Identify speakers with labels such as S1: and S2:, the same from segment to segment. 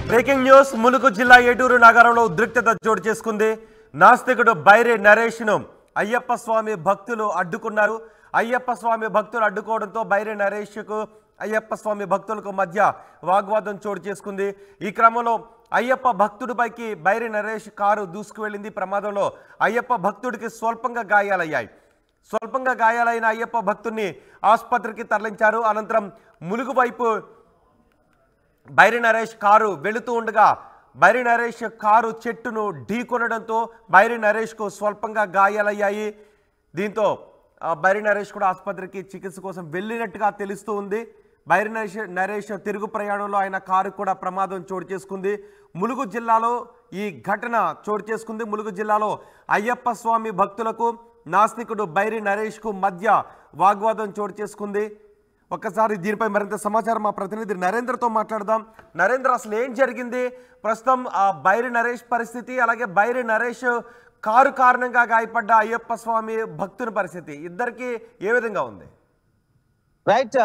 S1: Breaking news Mulugu జిల్లా ఏటూరు నగరంలో ఉద్రిక్తత చోటు చేసుకుంది. నాస్తికుడు బైరి నరేష్ను అయ్యప్ప స్వామి భక్తులు అడ్డుకున్నారు. అయ్యప్ప స్వామి భక్తులు అడ్డుకోవడంతో బైరి నరేష్కు అయ్యప్ప స్వామి భక్తులకు మధ్య వాగ్వాదం చోటు చేసుకుంది. ఈ క్రమంలో అయ్యప్ప భక్తుడిపైకి బైరి నరేష్ కారు దూసుకువెళ్ళింది. ప్రమాదంలో అయ్యప్ప భక్తుడికి స్వల్పంగా గాయాలయ్యాయి. స్వల్పంగా గాయాలైన అయ్యప్ప భక్తుడిని ఆసుపత్రికి తరలించారు. అనంతరం ములుగు వైపు బైరి నరేష్ కారు వెళుతూ ఉండగా బైరి నరేష్ కారు చెట్టును ఢీకొనడంతో బైరి నరేష్కు స్వల్పంగా గాయాలయ్యాయి. దీంతో బైరి నరేష్ కూడా ఆసుపత్రికి చికిత్స కోసం వెళ్ళినట్టుగా తెలుస్తూ ఉంది. బైరి నరేష్ తిరుగు ప్రయాణంలో ఆయన కారు కూడా ప్రమాదం చోటు చేసుకుంది. ములుగు జిల్లాలో ఈ ఘటన చోటు చేసుకుంది. ములుగు జిల్లాలో అయ్యప్ప స్వామి భక్తులకు నాస్తికుడు బైరి నరేష్కు మధ్య వాగ్వాదం చోటు చేసుకుంది. ఒక్కసారి దీనిపై మరింత సమాచారం మా ప్రతినిధి నరేంద్రతో మాట్లాడదాం. నరేంద్ర, అసలు ఏం జరిగింది? ప్రస్తుతం ఆ బైరి నరేష్ పరిస్థితి, అలాగే బైరి నరేష్ కారు కారణంగా గాయపడ్డ అయ్యప్ప స్వామి భక్తుని పరిస్థితి ఇద్దరికి ఏ విధంగా ఉంది?
S2: రైట్,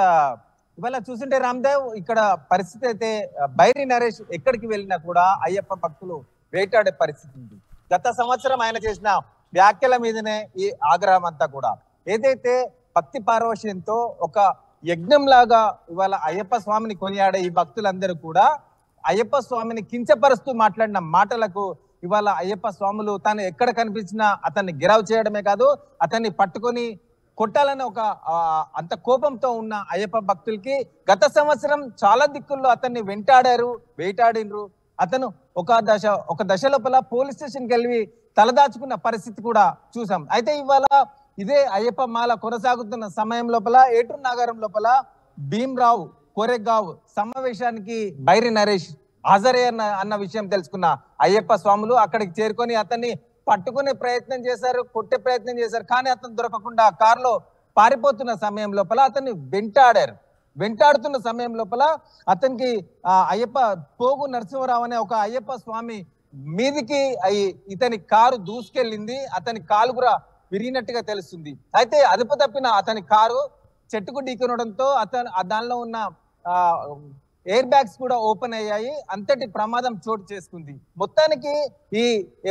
S2: ఇవాళ చూసింటే రామ్దేవ్, ఇక్కడ పరిస్థితి అయితే బైరి నరేష్ ఎక్కడికి వెళ్ళినా కూడా అయ్యప్ప భక్తులు వేటాడే పరిస్థితి ఉంది. గత సంవత్సరం ఆయన చేసిన వ్యాఖ్యల మీదనే ఈ ఆగ్రహం అంతా కూడా. ఏదైతే భక్తి పారవశ్యంతో ఒక యజ్ఞం లాగా ఇవాళ అయ్యప్ప స్వామిని కొనియాడే ఈ భక్తులందరూ కూడా అయ్యప్ప స్వామిని కించపరుస్తూ మాట్లాడిన మాటలకు ఇవాళ అయ్యప్ప స్వాములు తాను ఎక్కడ కనిపించినా అతన్ని గిరావ్ చేయడమే కాదు, అతన్ని పట్టుకొని కొట్టాలని ఒక అంత కోపంతో ఉన్న అయ్యప్ప భక్తులకి గత సంవత్సరం చాలా దిక్కుల్లో అతన్ని వేటాడినరు. అతను ఒక దశ లోపల పోలీస్ స్టేషన్కి వెళ్ళి తలదాచుకున్న పరిస్థితి కూడా చూసాం. అయితే ఇవాళ ఇదే అయ్యప్ప మాల కొనసాగుతున్న సమయం లోపల ఏటూరు నగరం లోపల భీమ్రావు కోరెగావ్ సమావేశానికి బైరి నరేష్ హాజరే అన్న విషయం తెలుసుకున్న అయ్యప్ప స్వాములు అక్కడికి చేరుకొని అతన్ని పట్టుకునే ప్రయత్నం చేశారు, కొట్టే ప్రయత్నం చేశారు. కానీ అతను దొరకకుండా కారులో పారిపోతున్న సమయం లోపల అతన్ని వెంటాడుతున్న సమయం లోపల అతనికి అయ్యప్ప పోగు నరసింహరావు అనే ఒక అయ్యప్ప స్వామి మీదికి ఇతని కారు దూసుకెళ్ళింది. అతని కాలు కూడా విరిగినట్టుగా తెలుస్తుంది. అయితే అదుపు తప్పిన అతని కారు చెట్టుకు ఢీకొనడంతో దానిలో ఉన్న ఎయిర్ బ్యాగ్స్ కూడా ఓపెన్ అయ్యాయి. అంతటి ప్రమాదం చోటు చేసుకుంది. మొత్తానికి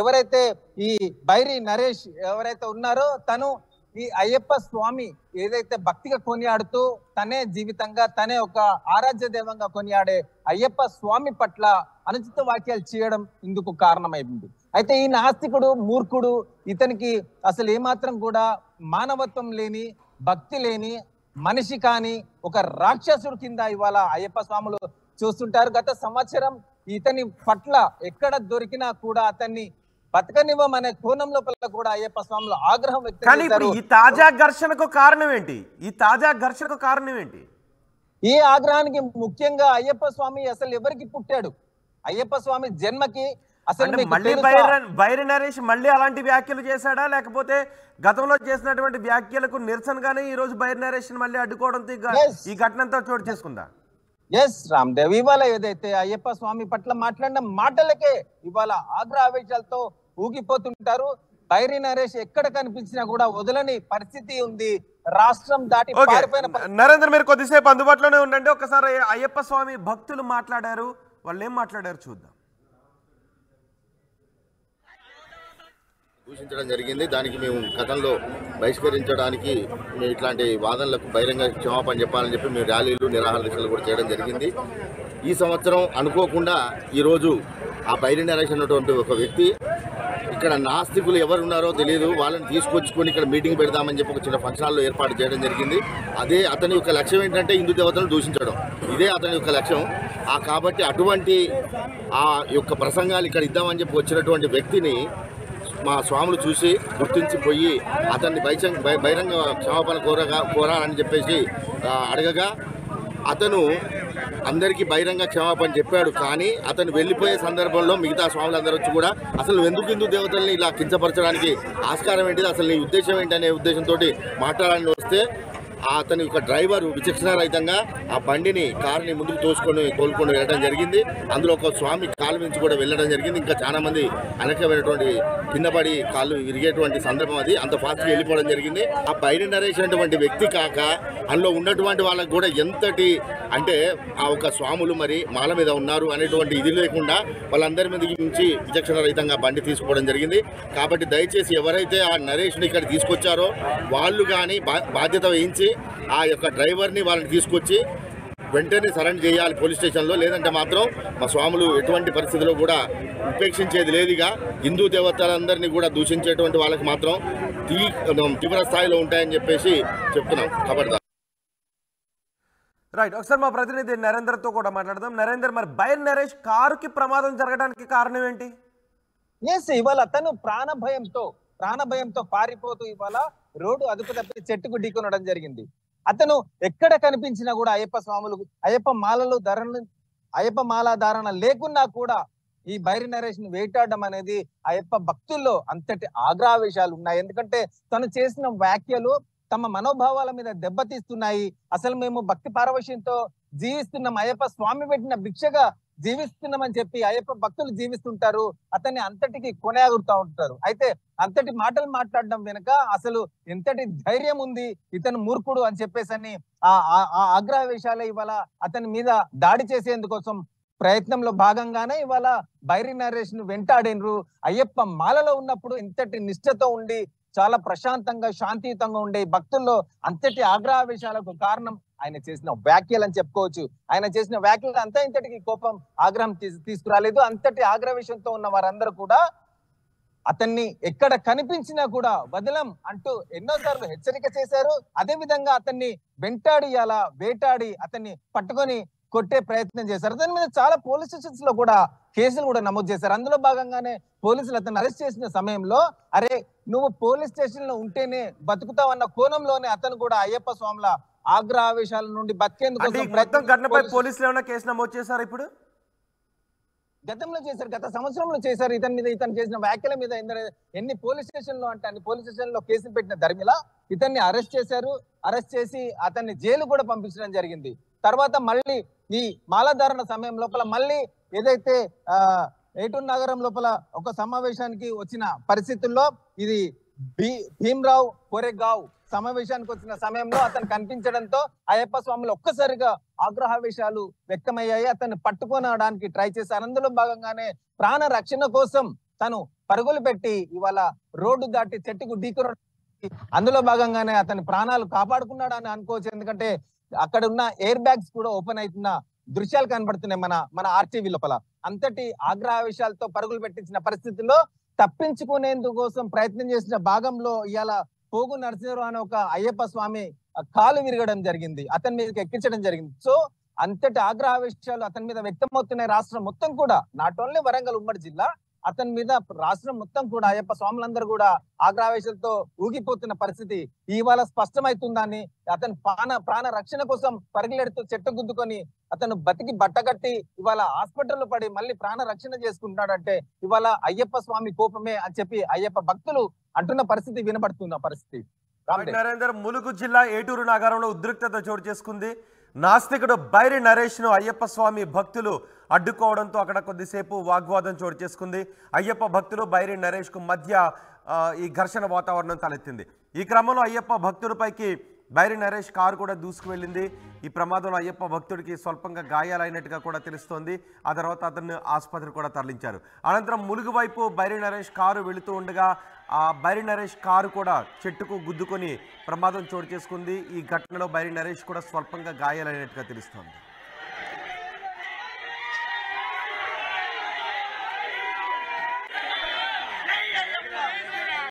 S2: ఎవరైతే ఈ బైరి నరేష్ ఎవరైతే ఉన్నారో తను ఈ అయ్యప్ప స్వామి ఏదైతే భక్తిగా కొనియాడుతూ తనే జీవితంగా తనే ఒక ఆరాధ్య దైవంగా కొనియాడే అయ్యప్ప స్వామి పట్ల అనుచిత వ్యాఖ్యలు చేయడం ఇందుకు కారణమైంది. అయితే ఈ నాస్తికుడు మూర్ఖుడు, ఇతనికి అసలు ఏమాత్రం కూడా మానవత్వం లేని, భక్తి లేని మనిషి కాని ఒక రాక్షసుడు కింద ఇవాళ అయ్యప్ప స్వాములు చూస్తుంటారు. గత సంవత్సరం ఇతని పట్ల ఎక్కడ దొరికినా కూడా అతన్ని బతకనివ్వమనే కోణం లోపల కూడా అయ్యప్ప స్వాములు ఆగ్రహం వ్యక్తం చేశారు.
S1: ఈ తాజా ఘర్షణకు కారణం ఏంటి?
S2: ఈ ఆగ్రహానికి ముఖ్యంగా అయ్యప్ప స్వామి అసలు ఎవరికి పుట్టాడు? అయ్యప్ప స్వామి జన్మకి అసలు
S1: బైరి నరేష్ మళ్ళీ అలాంటి వ్యాఖ్యలు చేశాడా, లేకపోతే గతంలో చేసినటువంటి వ్యాఖ్యలకు నిరసనగానే ఈ రోజు బైరి నరేష్ మళ్ళీ అడ్డుకోవడంతో ఈ ఘటనంతా చోటు చేసుకుందా?
S2: ఎస్ రామ్దేవ్, ఇవాళ ఏదైతే అయ్యప్ప స్వామి పట్ల మాట్లాడిన మాటలకే ఇవాళ ఆగ్రహావేశాలతో ఊగిపోతుంటారు. బైరి నరేష్ ఎక్కడ కనిపించినా కూడా వదలని పరిస్థితి ఉంది. రాష్ట్రం దాటి
S1: నరేంద్ర, మీరు కొద్దిసేపు అందుబాటులోనే ఉండండి. ఒకసారి అయ్యప్ప స్వామి భక్తులు మాట్లాడారు, వాళ్ళు ఏం మాట్లాడారు చూద్దాం.
S3: దూషించడం జరిగింది. దానికి మేము గతంలో బహిష్కరించడానికి మేము ఇట్లాంటి వాదనలకు బహిరంగ క్షమాపణ చెప్పాలని చెప్పి మేము ర్యాలీలు, నిరాహార దీక్షలు కూడా చేయడం జరిగింది. ఈ సంవత్సరం అనుకోకుండా ఈరోజు ఆ బైరి నరేష్ అన్నటువంటి ఒక వ్యక్తి ఇక్కడ నాస్తికులు ఎవరున్నారో తెలియదు, వాళ్ళని తీసుకొచ్చుకొని ఇక్కడ మీటింగ్ పెడదామని చెప్పి ఒక చిన్న ఫంక్షన్ హాల్లో ఏర్పాటు చేయడం జరిగింది. అదే అతని యొక్క లక్ష్యం ఏంటంటే హిందూ దేవతలను దూషించడం, ఇదే అతని యొక్క లక్ష్యం. కాబట్టి అటువంటి ఆ యొక్క ప్రసంగాలు ఇక్కడ ఇద్దామని చెప్పి వచ్చినటువంటి వ్యక్తిని మా స్వాములు చూసి గుర్తించిపోయి అతన్ని బహిరంగ క్షమాపణ కోరాలని చెప్పేసి అడగగా అతను అందరికీ బహిరంగ క్షమాపణ చెప్పాడు. కానీ అతను వెళ్ళిపోయే సందర్భంలో మిగతా స్వాములందరూ వచ్చి కూడా అసలు ఎందుకు హిందూ దేవతల్ని ఇలా కించపరచడానికి ఆస్కారం ఏంటిది, అసలు నీ ఉద్దేశం ఏంటి అనే ఉద్దేశంతో మాట్లాడాలని వస్తే అతని యొక్క డ్రైవరు విచక్షణారహితంగా ఆ బండిని కారుని ముందుకు తోలుకొని వెళ్ళడం జరిగింది. అందులో ఒక స్వామి కాలు నుంచి కూడా వెళ్ళడం జరిగింది. ఇంకా చాలా మంది అనేకమైనటువంటి కిందపడి కాళ్ళు విరిగేటువంటి సందర్భం అది. అంత ఫాస్ట్గా వెళ్ళిపోవడం జరిగింది. ఆ బైరి నరేష్ అనేటువంటి వ్యక్తి కాక అందులో ఉన్నటువంటి వాళ్ళకు కూడా ఎంతటి అంటే ఆ ఒక స్వాములు మరి మాల మీద ఉన్నారు అనేటువంటి ఇది లేకుండా వాళ్ళందరి మీద నుంచి విచక్షణారహితంగా బండి తీసుకోవడం జరిగింది. కాబట్టి దయచేసి ఎవరైతే ఆ నరేష్ని ఇక్కడ తీసుకొచ్చారో వాళ్ళు కానీ బాధ్యత వహించి ఆ యొక్క డ్రైవర్ని వాళ్ళని తీసుకొచ్చి వెంటనే సరెండర్ చేయాలి పోలీస్ స్టేషన్లో. లేదంటే మాత్రం మా స్వాములు ఎటువంటి పరిస్థితుల్లో కూడా ఉపేక్షించేది లేదుగా. హిందూ దేవతలందరినీ కూడా దూషించేటువంటి వాళ్ళకి మాత్రం తీవ్ర స్థాయిలో ఉంటాయని చెప్పేసి చెప్తున్నాం. ఖబర్దార్.
S1: రైట్, ఒకసారి మా ప్రతినిధి నరేందర్తో కూడా మాట్లాడదాం. నరేందర్, మరి బైరి నరేష్ కారుకి ప్రమాదం జరగడానికి కారణం ఏంటి?
S2: ఇవాళ తను ప్రాణభయంతో పారిపోతూ ఇవాళ రోడ్డు అదుపు తప్పి చెట్టుకు ఢీకొనడం జరిగింది. అతను ఎక్కడ కనిపించినా కూడా అయ్యప్ప మాల ధారణ లేకున్నా కూడా ఈ బైరి నరేష్ ను వేటాడడం అనేది అయ్యప్ప భక్తుల్లో అంతటి ఆగ్రహావేశాలు ఉన్నాయి. ఎందుకంటే తను చేసిన వ్యాఖ్యలు తమ మనోభావాల మీద దెబ్బతీస్తున్నాయి. అసలు మేము భక్తి పారవశ్యంతో జీవిస్తున్నాం, అయ్యప్ప స్వామి పెట్టిన భిక్షగా జీవిస్తున్నామని చెప్పి అయ్యప్ప భక్తులు జీవిస్తుంటారు. అతన్ని అంతటికి కొనయాగుతూ ఉంటారు. అయితే అంతటి మాటలు మాట్లాడడం వెనుక అసలు ఎంతటి ధైర్యం ఉంది, ఇతను మూర్ఖుడు అని చెప్పేసి ఆ ఆగ్రహవేశాలే ఇవాళ అతని మీద దాడి చేసేందుకోసం ప్రయత్నంలో భాగంగానే ఇవాళ బైరి నరేష్ ను వెంటాడినరు. అయ్యప్ప మాలలో ఉన్నప్పుడు ఇంతటి నిష్ఠతో ఉండి చాలా ప్రశాంతంగా శాంతియుతంగా ఉండే భక్తుల్లో అంతటి ఆగ్రహావేశాలకు కారణం ఆయన చేసిన వ్యాఖ్యలు అని చెప్పుకోవచ్చు. ఆయన చేసిన వ్యాఖ్యలు అంతా ఇంతటికి కోపం ఆగ్రహం తీసుకురాలేదు. అంతటి ఆగ్రహవేశంతో ఉన్న వారందరూ కూడా అతన్ని ఎక్కడ కనిపించినా కూడా వదలం అంటూ ఎన్నోసార్లు హెచ్చరిక చేశారు. అదే విధంగా అతన్ని వేటాడి అతన్ని పట్టుకొని కొట్టే ప్రయత్నం చేశారు. దాని మీద చాలా పోలీస్ స్టేషన్స్ లో కూడా కేసులు కూడా నమోదు చేశారు. అందులో భాగంగానే పోలీసులు అతన్ని అరెస్ట్ చేసిన సమయంలో అరే నువ్వు పోలీస్ స్టేషన్ లో ఉంటేనే బతుకుతావన్న కోణంలోనే అతను కూడా అయ్యప్ప స్వాముల ఆగ్రహావేశాల నుండి బతికేందుకు
S1: పోలీసులు ఏమైనా కేసు నమోదు చేశారు? ఇప్పుడు
S2: గతంలో చేశారు, గత సంవత్సరంలో చేశారు. ఇతను చేసిన వ్యాఖ్యల మీద ఎన్ని పోలీస్ స్టేషన్ లో అంటే అన్ని పోలీస్ స్టేషన్ లో కేసులు పెట్టిన ధర్మిలా ఇతన్ని అరెస్ట్ చేశారు. అరెస్ట్ చేసి అతన్ని జైలు కూడా పంపించడం జరిగింది. తర్వాత మళ్ళీ ఈ మాలాధారణ సమయం లోపల మళ్ళీ ఏదైతే ఏటూరు నగరం లోపల ఒక సమావేశానికి వచ్చిన పరిస్థితుల్లో ఇది భీమ్రావ్ కోరేగావ్ సమావేశానికి వచ్చిన సమయంలో అతను కనిపించడంతో అయ్యప్ప స్వాములు ఒక్కసారిగా ఆగ్రహావేశాలు వ్యక్తమయ్యాయి. అతన్ని పట్టుకోనడానికి ట్రై చేశారు. అందులో భాగంగానే ప్రాణ రక్షణ కోసం తను పరుగులు పెట్టి ఇవాళ రోడ్డు దాటి చెట్టుకు ఢీకొనడం, అందులో భాగంగానే అతని ప్రాణాలు కాపాడుకున్నాడని అనుకోవచ్చు. ఎందుకంటే అక్కడ ఉన్న ఎయిర్ బ్యాగ్స్ కూడా ఓపెన్ అవుతున్న దృశ్యాలు కనబడుతున్నాయి మన ఆర్టీవీ లోపల. అంతటి ఆగ్రహావేశాలతో పరుగులు పెట్టించిన పరిస్థితుల్లో తప్పించుకునేందుకు కోసం ప్రయత్నం చేసిన భాగంలో ఇవాళ పోగు నరసింహరావు అనే ఒక అయ్యప్ప స్వామి కాలు విరగడం జరిగింది, అతని మీదకి ఎక్కించడం జరిగింది. సో అంతటి ఆగ్రహావేశాలు అతని మీద వ్యక్తమవుతున్నాయి. రాష్ట్రం మొత్తం కూడా, నాట్ ఓన్లీ వరంగల్ ఉమ్మడి జిల్లా, అతని మీద రాష్ట్రం మొత్తం కూడా అయ్యప్ప స్వాములందరూ కూడా ఆగ్రహావేశాలతో ఊగిపోతున్న పరిస్థితి ఇవాళ స్పష్టమవుతుందని అతను ప్రాణ రక్షణ కోసం పరిగెడుతూ చెట్టు గుద్దుకొని అతను బతికి బట్టగట్టి ఇవాళ హాస్పిటల్లో పడి మళ్ళీ ప్రాణ రక్షణ చేసుకుంటున్నాడంటే ఇవాళ అయ్యప్ప స్వామి కోపమే అని చెప్పి అయ్యప్ప భక్తులు అంటున్న పరిస్థితి వినబడుతున్న పరిస్థితి.
S1: నరేందర్, ములుగు జిల్లా ఏటూరు నగరంలో ఉద్రిక్తత చోటు చేసుకుంది. నాస్తికుడు బైరి నరేష్ ను అయ్యప్ప స్వామి భక్తులు అడ్డుకోవడంతో అక్కడ కొద్దిసేపు వాగ్వాదం చోటు చేసుకుంది. అయ్యప్ప భక్తులు బైరి నరేష్ కు మధ్య ఈ ఘర్షణ వాతావరణం తలెత్తింది. ఈ క్రమంలో అయ్యప్ప భక్తుడిపైకి బైరి నరేష్ కారు కూడా దూసుకువెళ్ళింది. ఈ ప్రమాదంలో అయ్యప్ప భక్తుడికి స్వల్పంగా గాయాలైనట్టుగా కూడా తెలుస్తోంది. ఆ తర్వాత అతన్ని ఆసుపత్రికి కూడా తరలించారు. అనంతరం ములుగు వైపు బైరి నరేష్ కారు వెళుతూ ఉండగా ఆ బైరి నరేష్ కారు కూడా చెట్టుకు గుద్దుకొని ప్రమాదం చోటు చేసుకుంది. ఈ ఘటనలో బైరి నరేష్ కూడా స్వల్పంగా గాయాలైనట్టుగా తెలుస్తోంది.